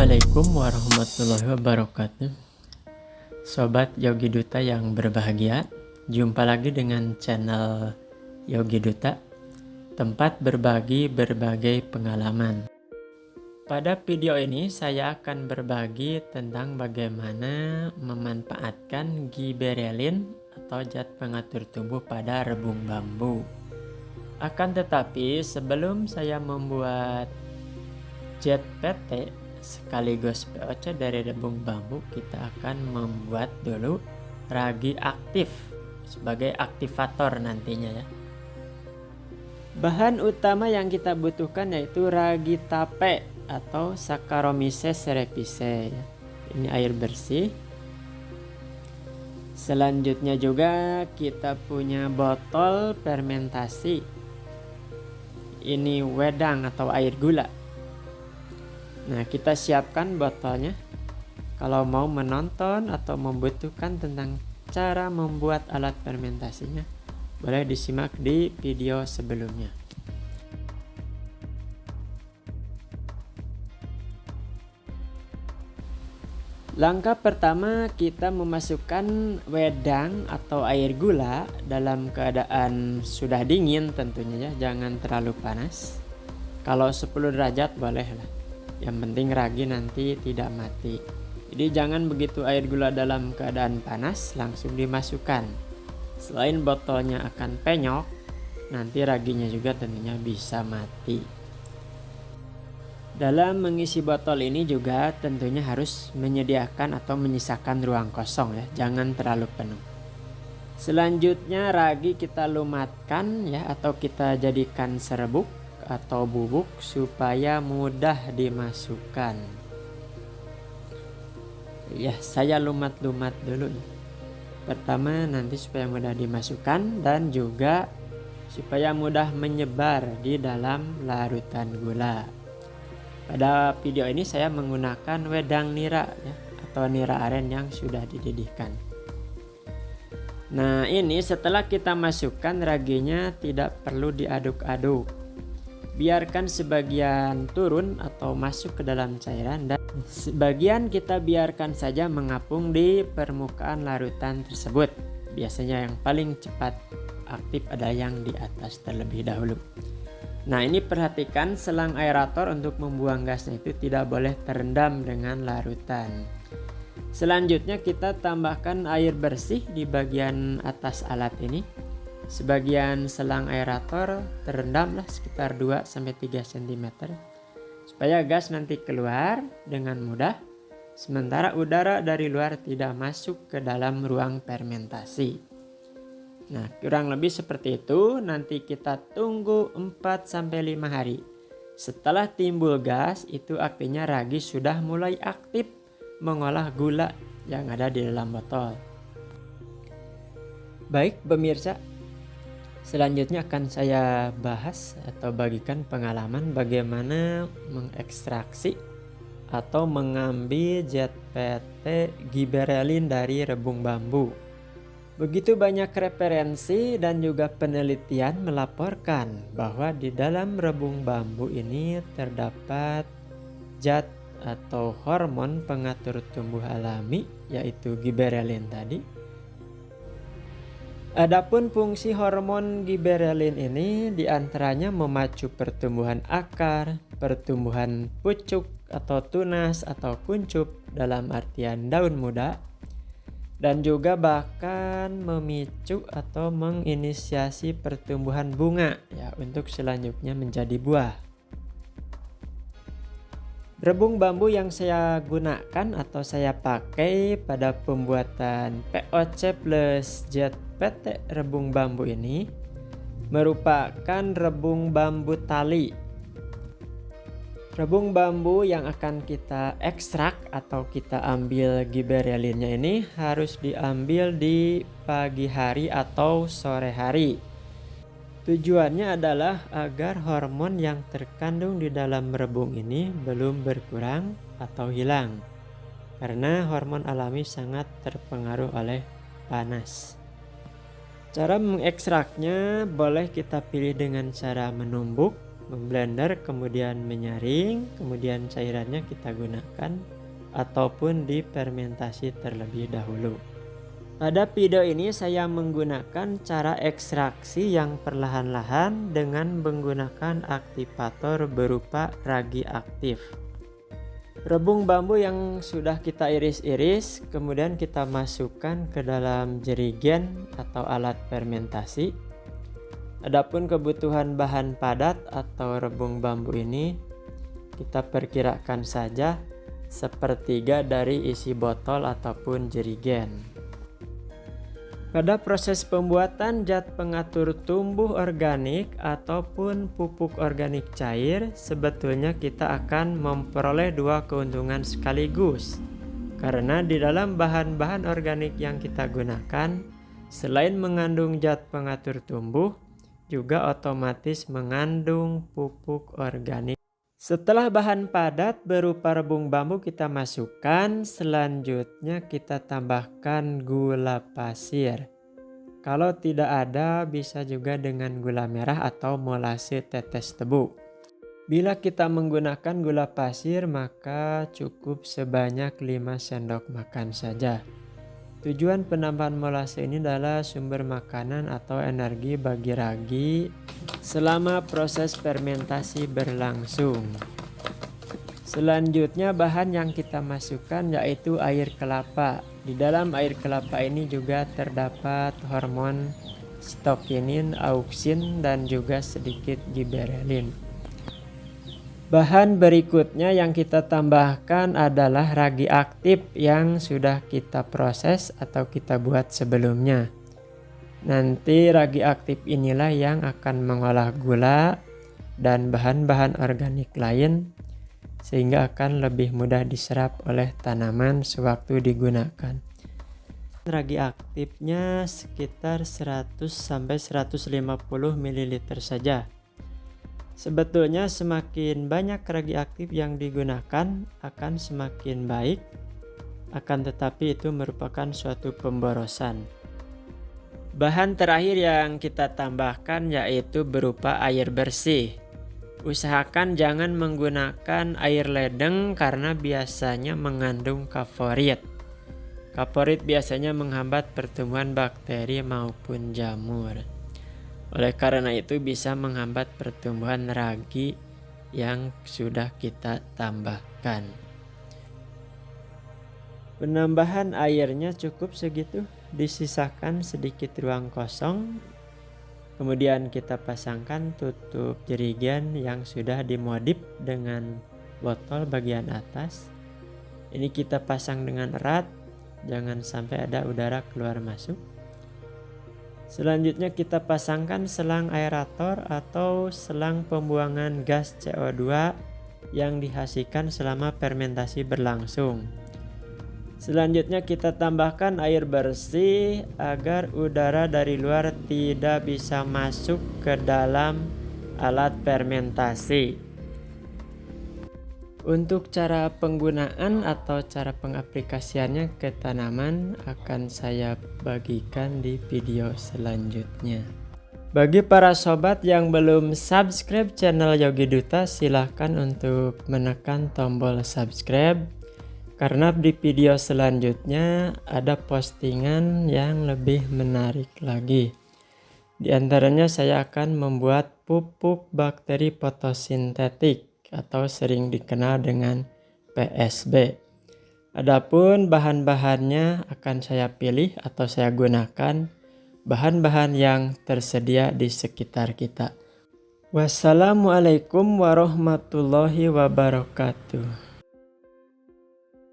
Assalamualaikum warahmatullahi wabarakatuh. Sobat Yogi Duta yang berbahagia, jumpa lagi dengan channel Yogi Duta, tempat berbagi berbagai pengalaman. Pada video ini saya akan berbagi tentang bagaimana memanfaatkan giberelin atau zat pengatur tumbuh pada rebung bambu. Akan tetapi sebelum saya membuat zat PT sekaligus POC dari rebung bambu, kita akan membuat dulu ragi aktif sebagai aktivator nantinya ya. Bahan utama yang kita butuhkan yaitu ragi tape atau Saccharomyces cerevisiae. Ini air bersih. Selanjutnya juga kita punya botol fermentasi. Ini wedang atau air gula. Nah, kita siapkan botolnya. Kalau mau menonton atau membutuhkan tentang cara membuat alat fermentasinya, boleh disimak di video sebelumnya. Langkah pertama, kita memasukkan wedang atau air gula dalam keadaan sudah dingin tentunya ya, jangan terlalu panas. Kalau 10 derajat boleh lah. Yang penting ragi nanti tidak mati. Jadi jangan begitu air gula dalam keadaan panas langsung dimasukkan. Selain botolnya akan penyok, nanti raginya juga tentunya bisa mati. Dalam mengisi botol ini juga tentunya harus menyediakan atau menyisakan ruang kosong ya, jangan terlalu penuh. Selanjutnya ragi kita lumatkan ya, atau kita jadikan serbuk atau bubuk supaya mudah dimasukkan. Ya, saya lumat-lumat dulu. Pertama nanti supaya mudah dimasukkan dan juga supaya mudah menyebar di dalam larutan gula. Pada video ini saya menggunakan wedang nira ya, atau nira aren yang sudah dididihkan. Nah, ini setelah kita masukkan raginya tidak perlu diaduk-aduk. Biarkan sebagian turun atau masuk ke dalam cairan dan sebagian kita biarkan saja mengapung di permukaan larutan tersebut. Biasanya yang paling cepat aktif ada yang di atas terlebih dahulu. Nah, ini perhatikan selang aerator untuk membuang gasnya itu tidak boleh terendam dengan larutan. Selanjutnya kita tambahkan air bersih di bagian atas alat ini. Sebagian selang aerator terendamlah sekitar 2-3 cm supaya gas nanti keluar dengan mudah, sementara udara dari luar tidak masuk ke dalam ruang fermentasi. Nah, kurang lebih seperti itu. Nanti kita tunggu 4-5 hari. Setelah timbul gas, itu artinya ragi sudah mulai aktif mengolah gula yang ada di dalam botol. Baik pemirsa, selanjutnya akan saya bahas atau bagikan pengalaman bagaimana mengekstraksi atau mengambil zat PT giberelin dari rebung bambu. Begitu banyak referensi dan juga penelitian melaporkan bahwa di dalam rebung bambu ini terdapat zat atau hormon pengatur tumbuh alami, yaitu giberelin tadi. Adapun fungsi hormon giberelin ini diantaranya memacu pertumbuhan akar, pertumbuhan pucuk atau tunas atau kuncup dalam artian daun muda, dan juga bahkan memicu atau menginisiasi pertumbuhan bunga ya, untuk selanjutnya menjadi buah. Rebung bambu yang saya gunakan atau saya pakai pada pembuatan POC plus zat PT rebung bambu ini merupakan rebung bambu tali. Rebung bambu yang akan kita ekstrak atau kita ambil giberelinnya ini harus diambil di pagi hari atau sore hari. Tujuannya adalah agar hormon yang terkandung di dalam rebung ini belum berkurang atau hilang, karena hormon alami sangat terpengaruh oleh panas. Cara mengekstraknya boleh kita pilih dengan cara menumbuk memblender, kemudian menyaring, kemudian cairannya kita gunakan ataupun difermentasi terlebih dahulu. Pada video ini saya menggunakan cara ekstraksi yang perlahan-lahan dengan menggunakan aktivator berupa ragi aktif. Rebung bambu yang sudah kita iris-iris kemudian kita masukkan ke dalam jerigen atau alat fermentasi. Adapun kebutuhan bahan padat atau rebung bambu ini kita perkirakan saja sepertiga dari isi botol ataupun jerigen. Pada proses pembuatan zat pengatur tumbuh organik ataupun pupuk organik cair, sebetulnya kita akan memperoleh dua keuntungan sekaligus. Karena di dalam bahan-bahan organik yang kita gunakan, selain mengandung zat pengatur tumbuh, juga otomatis mengandung pupuk organik. Setelah bahan padat berupa rebung bambu kita masukkan, selanjutnya kita tambahkan gula pasir. Kalau tidak ada, bisa juga dengan gula merah atau molase tetes tebu. Bila kita menggunakan gula pasir, maka cukup sebanyak 5 sendok makan saja. Tujuan penambahan molase ini adalah sumber makanan atau energi bagi ragi selama proses fermentasi berlangsung. Selanjutnya bahan yang kita masukkan yaitu air kelapa. Di dalam air kelapa ini juga terdapat hormon sitokinin, auksin, dan juga sedikit giberelin. Bahan berikutnya yang kita tambahkan adalah ragi aktif yang sudah kita proses atau kita buat sebelumnya. Nanti ragi aktif inilah yang akan mengolah gula dan bahan-bahan organik lain sehingga akan lebih mudah diserap oleh tanaman sewaktu digunakan. Ragi aktifnya sekitar 100-150 ml saja. Sebetulnya semakin banyak ragi aktif yang digunakan akan semakin baik, akan tetapi itu merupakan suatu pemborosan. Bahan terakhir yang kita tambahkan yaitu berupa air bersih. Usahakan jangan menggunakan air ledeng karena biasanya mengandung kaporit. Kaporit biasanya menghambat pertumbuhan bakteri maupun jamur. Oleh karena itu bisa menghambat pertumbuhan ragi yang sudah kita tambahkan. Penambahan airnya cukup segitu, disisakan sedikit ruang kosong. Kemudian kita pasangkan tutup jerigen yang sudah dimodif dengan botol bagian atas. Ini kita pasang dengan erat, jangan sampai ada udara keluar masuk. Selanjutnya kita pasangkan selang aerator atau selang pembuangan gas CO2 yang dihasilkan selama fermentasi berlangsung. Selanjutnya kita tambahkan air bersih agar udara dari luar tidak bisa masuk ke dalam alat fermentasi. Untuk cara penggunaan atau cara pengaplikasiannya ke tanaman akan saya bagikan di video selanjutnya. Bagi para sobat yang belum subscribe channel Yogi Duta, silahkan untuk menekan tombol subscribe. Karena di video selanjutnya ada postingan yang lebih menarik lagi. Di antaranya saya akan membuat pupuk bakteri fotosintetik atau sering dikenal dengan PSB. Adapun bahan-bahannya akan saya pilih atau saya gunakan bahan-bahan yang tersedia di sekitar kita. Wassalamualaikum warahmatullahi wabarakatuh.